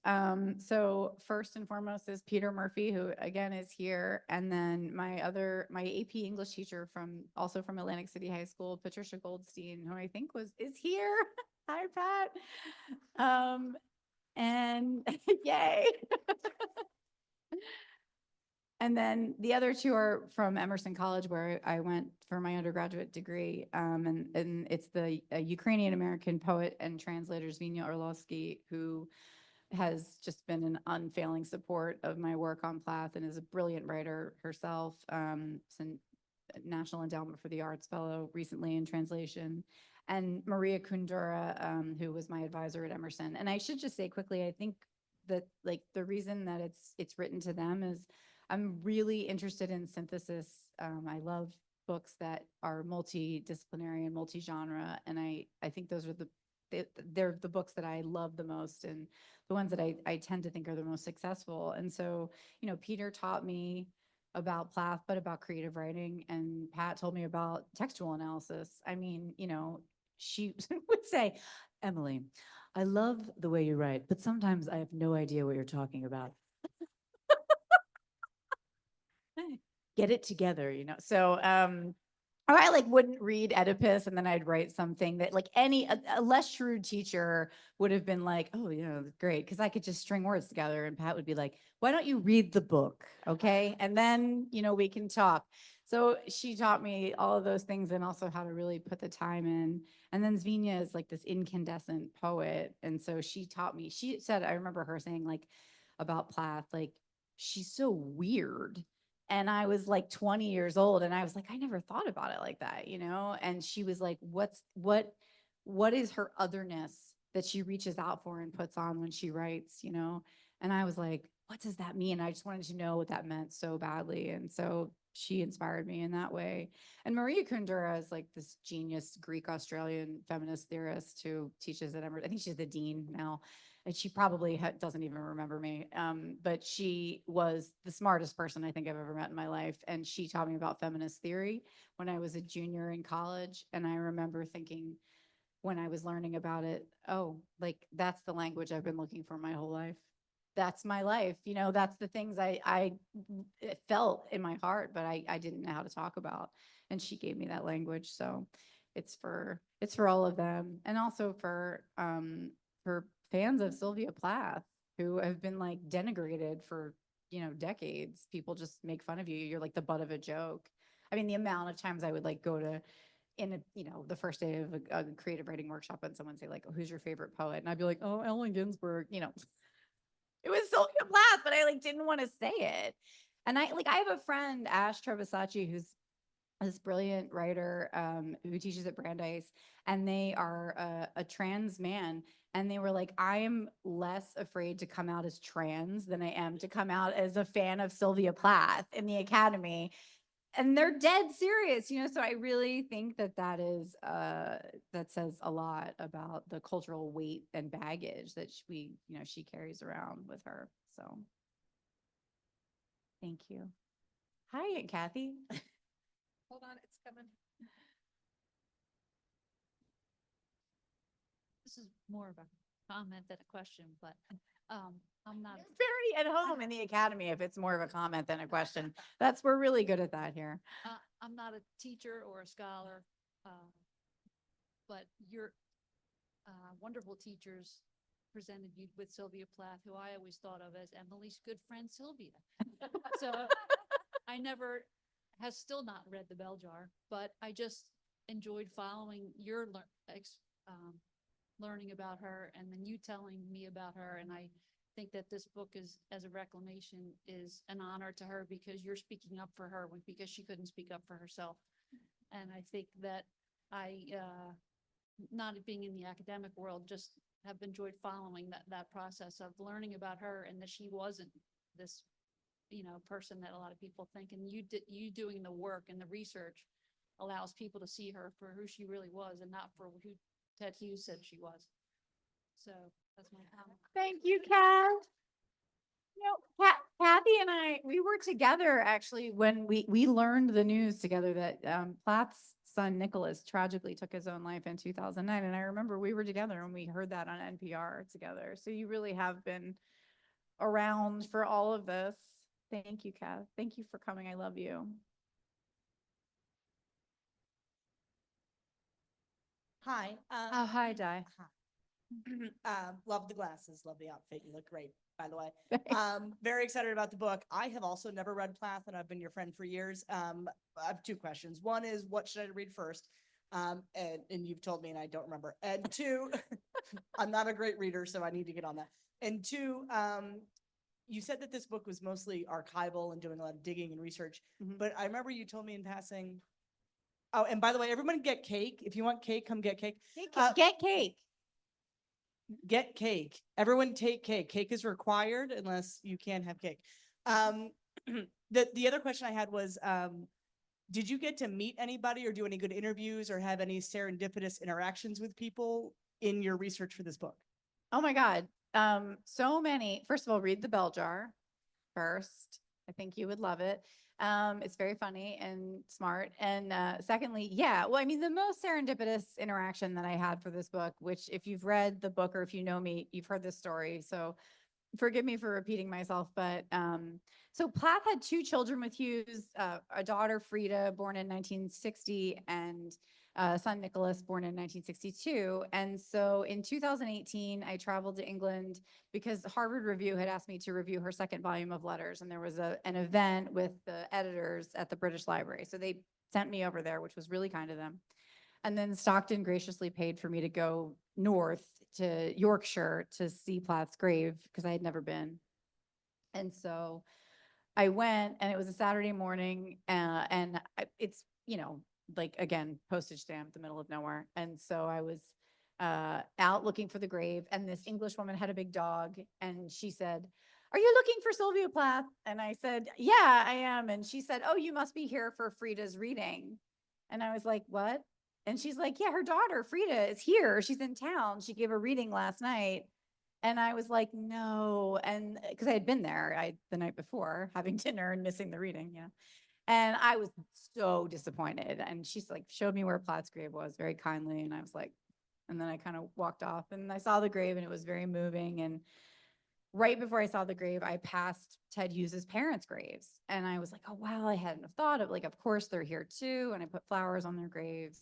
Speaker 3: So first and foremost is Peter Murphy, who again is here. And then my AP English teacher also from Atlantic City High School, Patricia Goldstein, who I think is here. Hi, Pat. And yay. And then the other 2 are from Emerson College, where I went for my undergraduate degree. And it's the Ukrainian American poet and translator Zvinya Orlovsky, who has just been an unfailing support of my work on Plath and is a brilliant writer herself. She's a National Endowment for the Arts Fellow recently in translation. And Maria Kundura, who was my advisor at Emerson. And I should just say quickly, I think that like the reason that it's written to them is I'm really interested in synthesis. I love books that are multidisciplinary and multi-genre, and I think those are they're the books that I love the most and the ones that I tend to think are the most successful. And so, Peter taught me about Plath, but about creative writing, and Pat told me about textual analysis. I mean, she would say, Emily, I love the way you write, but sometimes I have no idea what you're talking about. Get it together, So, or I wouldn't read Oedipus and then I'd write something that a less shrewd teacher would have been like, oh yeah, great. Cause I could just string words together and Pat would be like, why don't you read the book? Okay. And then, we can talk. So she taught me all of those things and also how to really put the time in. And then Zvinya is like this incandescent poet. And so she taught me, she said, I remember her saying about Plath, she's so weird. And I was 20 years old and I was like, I never thought about it like that, And she was like, what is her otherness that she reaches out for and puts on when she writes, And I was like, what does that mean? I just wanted to know what that meant so badly. And so she inspired me in that way. And Maria Kundera is this genius Greek Australian feminist theorist who teaches at Emory. I think she's the dean now. And she probably doesn't even remember me, but she was the smartest person I think I've ever met in my life. And she taught me about feminist theory when I was a junior in college. And I remember thinking when I was learning about it, oh, that's the language I've been looking for my whole life. That's my life. That's the things I felt in my heart, but I didn't know how to talk about. And she gave me that language. So it's for all of them. And also for fans of Sylvia Plath who have been denigrated for, decades. People just make fun of you. You're the butt of a joke. I mean, the amount of times I would go to the first day of a creative writing workshop and someone say oh, who's your favorite poet? And I'd be like, oh, Allen Ginsberg, It was Sylvia Plath, but I didn't want to say it. And I have a friend, Ash Trebisacci, who's this brilliant writer who teaches at Brandeis, and they are a trans man. And they were like, I am less afraid to come out as trans than I am to come out as a fan of Sylvia Plath in the academy. And they're dead serious, So I really think that is that says a lot about the cultural weight and baggage that she carries around with her. So thank you. Hi, Aunt Kathy.
Speaker 4: Hold on, it's coming.
Speaker 9: This is more of a comment than a question, but I'm not.
Speaker 3: Very at home in the academy if it's more of a comment than a question. We're really good at that here.
Speaker 9: I'm not a teacher or a scholar, but your wonderful teachers presented you with Sylvia Plath, who I always thought of as Emily's good friend Sylvia. So I never, has still not read The Bell Jar, but I just enjoyed following your learning about her and then you telling me about her. And I think that this book is, as a Reclamation, is an honor to her because you're speaking up for her because she couldn't speak up for herself. And I think that not being in the academic world, just have enjoyed following that process of learning about her and that she wasn't this, person that a lot of people think. And you doing the work and the research allows people to see her for who she really was and not for who Ted Hughes said she was. So that's my comment.
Speaker 3: Thank you, Kath. Kathy and I, we were together actually when we learned the news together that Plath's son Nicholas tragically took his own life in 2009. And I remember we were together and we heard that on NPR together. So you really have been around for all of this. Thank you, Kath. Thank you for coming. I love you.
Speaker 10: Hi.
Speaker 3: Oh, hi, Di.
Speaker 10: Love the glasses. Love the outfit. You look great, by the way. Very excited about the book. I have also never read Plath, and I've been your friend for years. I have two questions. One is, what should I read first? And you've told me, and I don't remember. And two, I'm not a great reader, so I need to get on that. And two, you said that this book was mostly archival and doing a lot of digging and research. But I remember you told me in passing. Oh, and by the way, everyone get cake. If you want cake, come get cake.
Speaker 3: Get cake.
Speaker 10: Get cake. Everyone take cake. Cake is required unless you can't have cake. The other question I had was, did you get to meet anybody or do any good interviews or have any serendipitous interactions with people in your research for this book?
Speaker 3: Oh my God. So many. First of all, read The Bell Jar first. I think you would love it. It's very funny and smart. And secondly, well, I mean, the most serendipitous interaction that I had for this book, which if you've read the book or if you know me, you've heard this story. So forgive me for repeating myself, but so Plath had two children with Hughes, a daughter, Frida, born in 1960, and son, Nicholas, born in 1962. And so in 2018, I traveled to England because Harvard Review had asked me to review her second volume of letters. And there was an event with the editors at the British Library. So they sent me over there, which was really kind of them. And then Stockton graciously paid for me to go north to Yorkshire to see Plath's grave because I had never been. And so I went, and it was a Saturday morning, and it's, like, again, postage stamp, the middle of nowhere. And so I was out looking for the grave, and this English woman had a big dog, and she said, "Are you looking for Sylvia Plath?" And I said, "Yeah, I am." And she said, "Oh, you must be here for Frida's reading." And I was like, "What?" And she's like, "Yeah, her daughter, Frida, is here. She's in town. She gave a reading last night." And I was like, "No." And because I had been there the night before having dinner and missing the reading, and I was so disappointed. And she's like, showed me where Plath's grave was very kindly. And I was like, and then I kind of walked off and I saw the grave and it was very moving. And right before I saw the grave, I passed Ted Hughes's parents' graves. And I was like, oh, wow, I hadn't have thought of, like, of course they're here too. And I put flowers on their graves.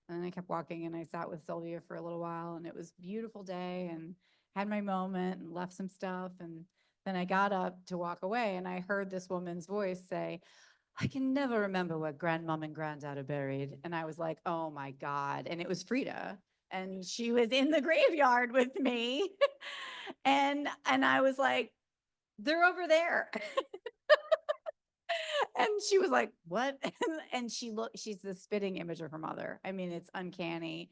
Speaker 3: And then I kept walking and I sat with Sylvia for a little while, and it was a beautiful day and had my moment and left some stuff. And then I got up to walk away and I heard this woman's voice say, "I can never remember where grandmom and granddad are buried." And I was like, oh my God. And it was Frida. And she was in the graveyard with me. and I was like, "They're over there." And she was like, "What?" And she's the spitting image of her mother. I mean, it's uncanny.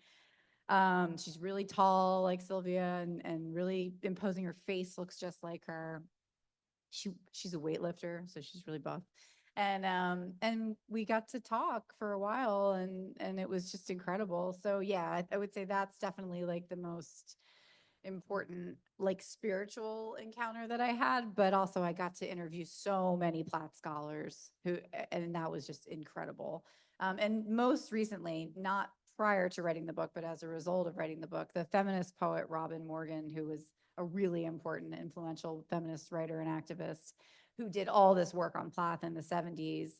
Speaker 3: She's really tall like Sylvia and really imposing. Her face looks just like her. She's a weightlifter, so she's really buff. And we got to talk for a while and it was just incredible. So yeah, I would say that's definitely like the most important like spiritual encounter that I had, but also I got to interview so many Plath scholars and that was just incredible. And most recently, not prior to writing the book, but as a result of writing the book, the feminist poet Robin Morgan, who was a really important, influential feminist writer and activist who did all this work on Plath in the 70s.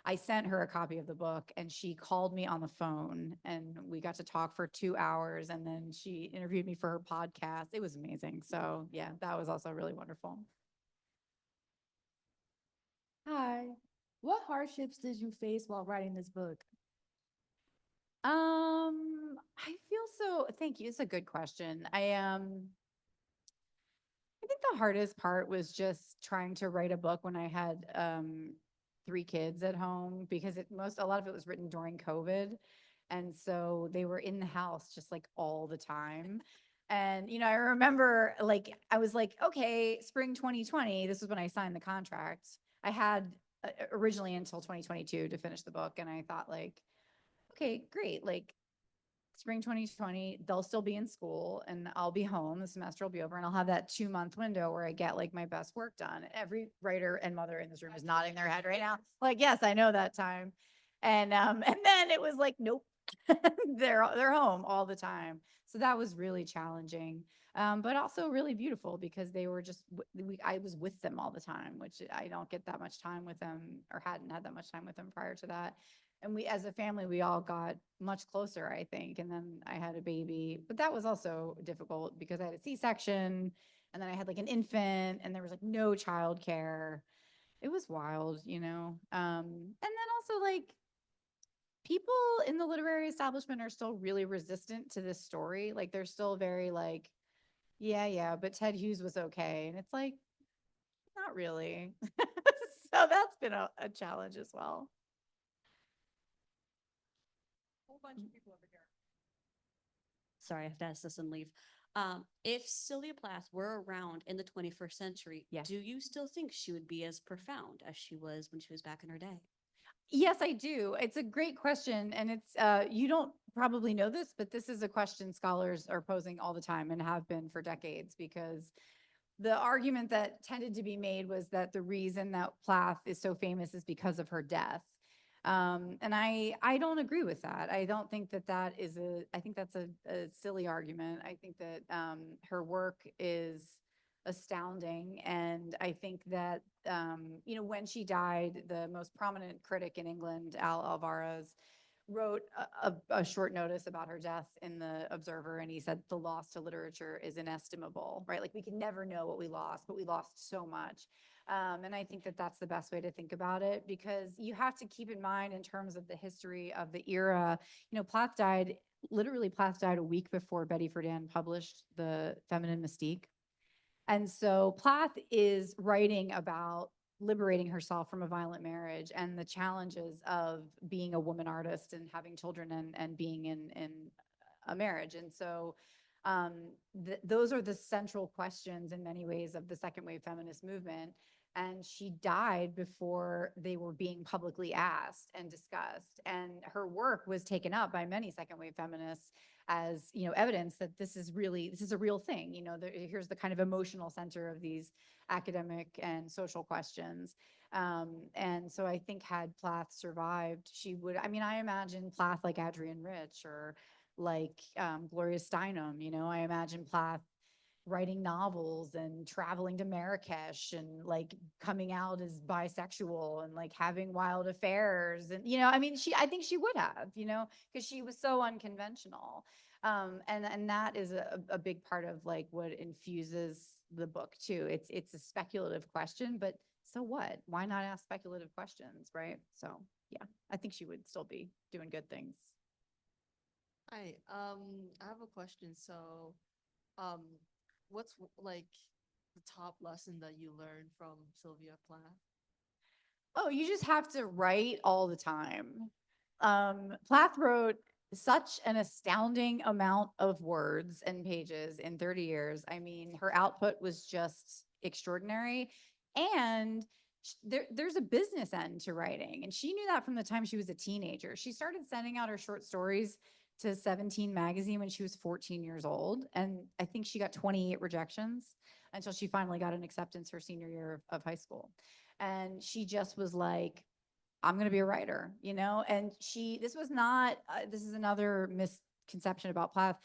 Speaker 3: I sent her a copy of the book and she called me on the phone and we got to talk for 2 hours and then she interviewed me for her podcast. It was amazing. So yeah, that was also really wonderful.
Speaker 11: Hi. What hardships did you face while writing this book?
Speaker 3: I feel so, thank you. It's a good question. I think the hardest part was just trying to write a book when I had 3 kids at home because a lot of it was written during COVID. And so they were in the house just like all the time. And, I remember like, I was like, okay, spring 2020, this was when I signed the contract. I had originally until 2022 to finish the book. And I thought like, okay, great. Like spring 2020, they'll still be in school and I'll be home. The semester will be over and I'll have that 2-month window where I get like my best work done. Every writer and mother in this room is nodding their head right now. Like, yes, I know that time. And then it was like, nope, they're home all the time. So that was really challenging. But also really beautiful because they were just, I was with them all the time, which I don't get that much time with them or hadn't had that much time with them prior to that. And we, as a family, we all got much closer, I think. And then I had a baby, but that was also difficult because I had a C-section and then I had like an infant and there was like no childcare. It was wild, and then also like people in the literary establishment are still really resistant to this story. Like they're still very like, yeah, but Ted Hughes was okay. And it's like, not really. So that's been a challenge as well.
Speaker 5: Whole bunch of people over here. Sorry, I have to ask this and leave. If Sylvia Plath were around in the 21st century,
Speaker 3: Yes.
Speaker 5: do you still think she would be as profound as she was when she was back in her day?
Speaker 3: Yes, I do. It's a great question. And it's, you don't probably know this, but this is a question scholars are posing all the time and have been for decades because the argument that tended to be made was that the reason that Plath is so famous is because of her death. And I don't agree with that. I don't think that is I think that's a silly argument. I think that her work is astounding. And I think that, when she died, the most prominent critic in England, Al Alvarez, wrote a short notice about her death in the Observer. And he said, the loss to literature is inestimable, right? Like we can never know what we lost, but we lost so much. And I think that that's the best way to think about it because you have to keep in mind in terms of the history of the era, Plath died a week before Betty Friedan published The Feminine Mystique. And so Plath is writing about liberating herself from a violent marriage and the challenges of being a woman artist and having children and being in a marriage. And so those are the central questions in many ways of the second wave feminist movement. And she died before they were being publicly asked and discussed. And her work was taken up by many second wave feminists as, evidence that this is a real thing. Here's the kind of emotional center of these academic and social questions. And so I think had Plath survived, she would, I imagine Plath like Adrienne Rich or like Gloria Steinem, I imagine Plath writing novels and traveling to Marrakesh and like coming out as bisexual and like having wild affairs. And, I think she would have, because she was so unconventional. And that is a big part of like what infuses the book too. It's a speculative question, but so what? Why not ask speculative questions, right? So yeah, I think she would still be doing good things.
Speaker 12: Hi, I have a question. So, what's like the top lesson that you learned from Sylvia Plath?
Speaker 3: Oh, you just have to write all the time. Plath wrote such an astounding amount of words and pages in 30 years. Her output was just extraordinary. And there's a business end to writing. And she knew that from the time she was a teenager. She started sending out her short stories to 17 magazine when she was 14 years old. And I think she got 28 rejections until she finally got an acceptance her senior year of high school. And she just was like, I'm going to be a writer, and this was not, this is another misconception about Plath.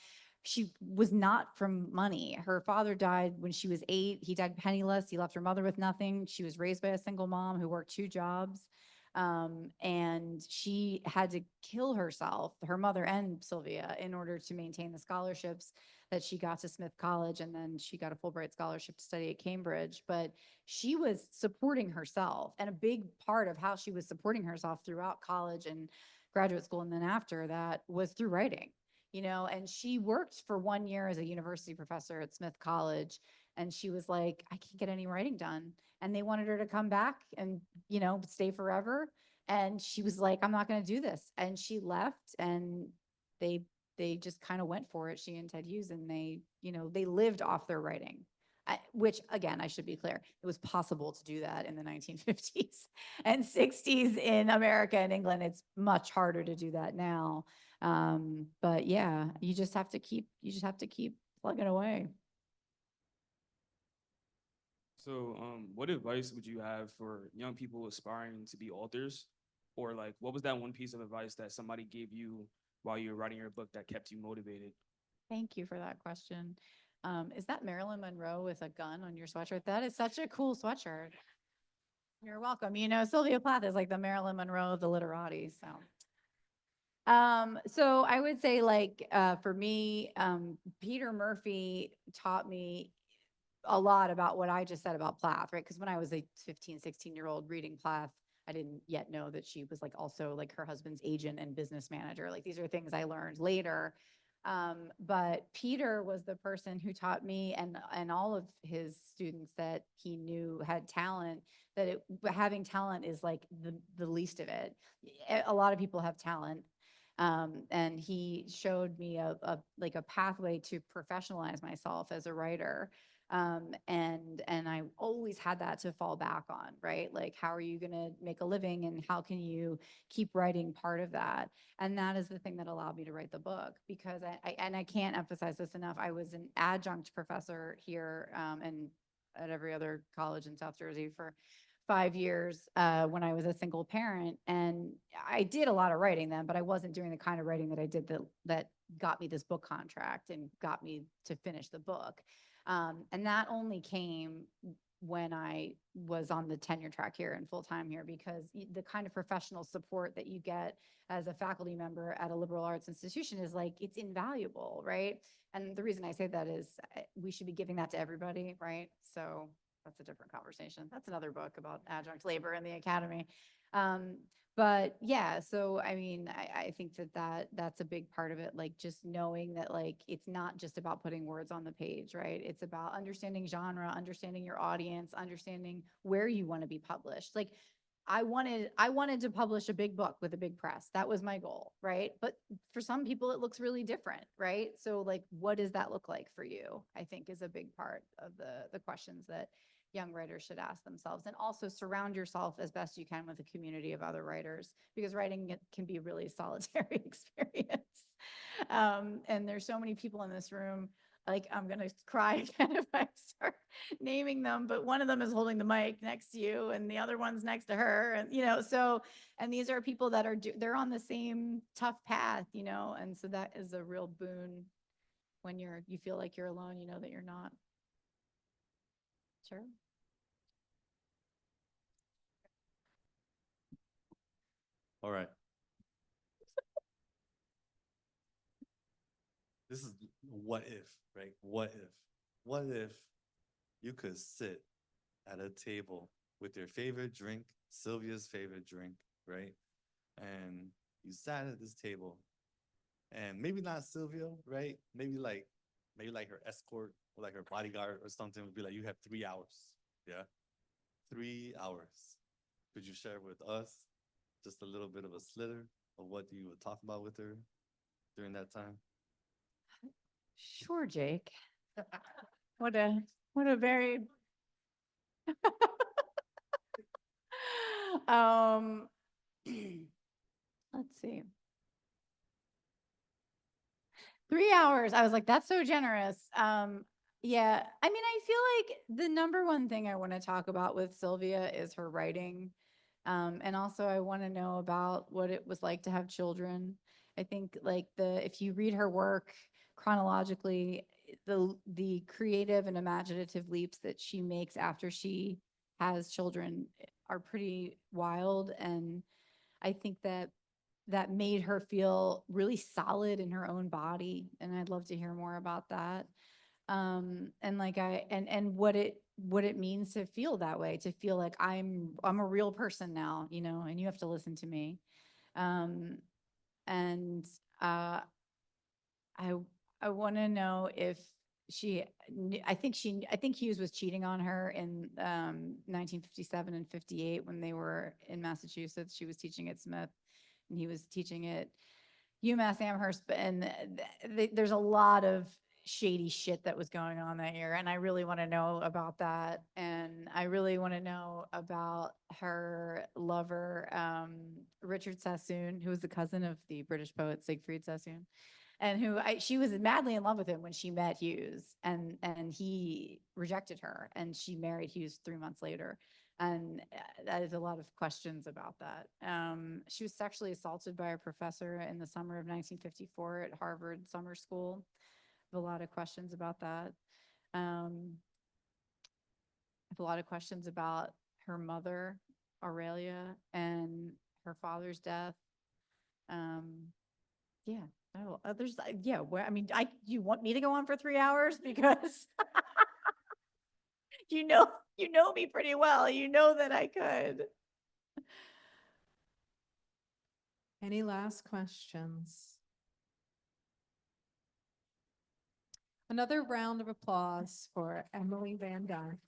Speaker 3: She was not from money. Her father died when she was 8. He died penniless. He left her mother with nothing. She was raised by a single mom who worked 2 jobs. And she had to kill herself, her mother and Sylvia, in order to maintain the scholarships that she got to Smith College. And then she got a Fulbright scholarship to study at Cambridge. But she was supporting herself. And a big part of how she was supporting herself throughout college and graduate school and then after that was through writing. And she worked for 1 year as a university professor at Smith College. And she was like, I can't get any writing done. And they wanted her to come back and, stay forever. And she was like, I'm not going to do this. And she left, and they just kind of went for it, she and Ted Hughes, and they lived off their writing. Which, again, I should be clear, it was possible to do that in the 1950s and 60s in America and England. It's much harder to do that now. But yeah, you just have to keep plugging away.
Speaker 13: So, what advice would you have for young people aspiring to be authors? Or like, what was that one piece of advice that somebody gave you while you were writing your book that kept you motivated?
Speaker 3: Thank you for that question. Is that Marilyn Monroe with a gun on your sweatshirt? That is such a cool sweatshirt. You're welcome. Sylvia Plath is like the Marilyn Monroe of the literati. So I would say, like, for me, Peter Murphy taught me a lot about what I just said about Plath, right? Because when I was a 15, 16-year-old reading Plath, I didn't yet know that she was like also like her husband's agent and business manager. Like, these are things I learned later. But Peter was the person who taught me and all of his students that he knew had talent, that having talent is like the least of it. A lot of people have talent. And he showed me a pathway to professionalize myself as a writer. And I always had that to fall back on, right? Like, how are you going to make a living, and how can you keep writing part of that? And that is the thing that allowed me to write the book, because I can't emphasize this enough. I was an adjunct professor here, and at every other college in South Jersey for 5 years, when I was a single parent. And I did a lot of writing then, but I wasn't doing the kind of writing that I did that got me this book contract and got me to finish the book. And that only came when I was on the tenure track here and full-time here, because the kind of professional support that you get as a faculty member at a liberal arts institution is like, it's invaluable, right? And the reason I say that is we should be giving that to everybody, right? So that's a different conversation. That's another book about adjunct labor in the academy. But yeah, so I mean, I think that's a big part of it. Like, just knowing that, like, it's not just about putting words on the page, right? It's about understanding genre, understanding your audience, understanding where you want to be published. Like, I wanted to publish a big book with a big press. That was my goal, right? But for some people, it looks really different, right? So, like, what does that look like for you? I think is a big part of the questions that young writers should ask themselves. And also surround yourself as best you can with a community of other writers, because writing can be a really solitary experience. And there's so many people in this room. Like, I'm going to cry again if I start naming them, but one of them is holding the mic next to you and the other one's next to her. And, and these are people that they're on the same tough path, and so that is a real boon when you feel like you're alone, that you're not. Sure.
Speaker 14: All right. This is what if, right? What if you could sit at a table with your favorite drink, Sylvia's favorite drink, right? And you sat at this table, and maybe not Sylvia, right? Maybe like her escort or like her bodyguard or something would be like, you have 3 hours. Yeah. 3 hours. Could you share with us just a little bit of a slither of what you would talk about with her during that time?
Speaker 3: Sure, Jake. What a very let's see. 3 hours. I was like, that's so generous. Yeah, I mean, I feel like the number one thing I want to talk about with Sylvia is her writing. And also I want to know about what it was like to have children. I think, like, if you read her work chronologically, the creative and imaginative leaps that she makes after she has children are pretty wild. And I think that that made her feel really solid in her own body. And I'd love to hear more about that. And like and what it means to feel that way, to feel like I'm a real person now, you know, and you have to listen to me. And I want to know if I think Hughes was cheating on her in 1957 and 58 when they were in Massachusetts. She was teaching at Smith and he was teaching at UMass Amherst. And there's a lot of shady shit that was going on that year. And I really want to know about that. And I really want to know about her lover, Richard Sassoon, who was the cousin of the British poet Siegfried Sassoon. And she was madly in love with him when she met Hughes, and he rejected her, and she married Hughes 3 months later. And that is a lot of questions about that. She was sexually assaulted by a professor in the summer of 1954 at Harvard Summer School. I have a lot of questions about that. I have a lot of questions about her mother, Aurelia, and her father's death. Yeah. Oh, yeah. Where, I mean, you want me to go on for 3 hours because you know me pretty well. You know that I could.
Speaker 4: Any last questions? Another round of applause for Emily Van Dunn.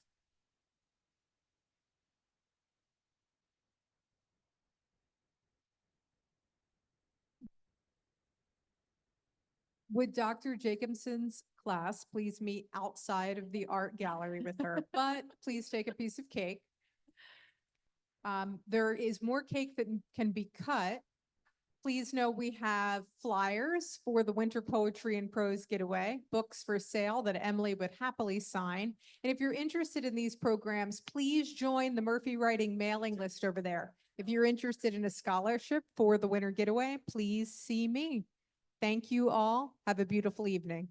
Speaker 4: Would Dr. Jacobson's class please meet outside of the art gallery with her, but please take a piece of cake. There is more cake that can be cut. Please know we have flyers for the Winter Poetry and Prose Getaway, books for sale that Emily would happily sign. And if you're interested in these programs, please join the Murphy Writing mailing list over there. If you're interested in a scholarship for the Winter Getaway, please see me. Thank you all. Have a beautiful evening.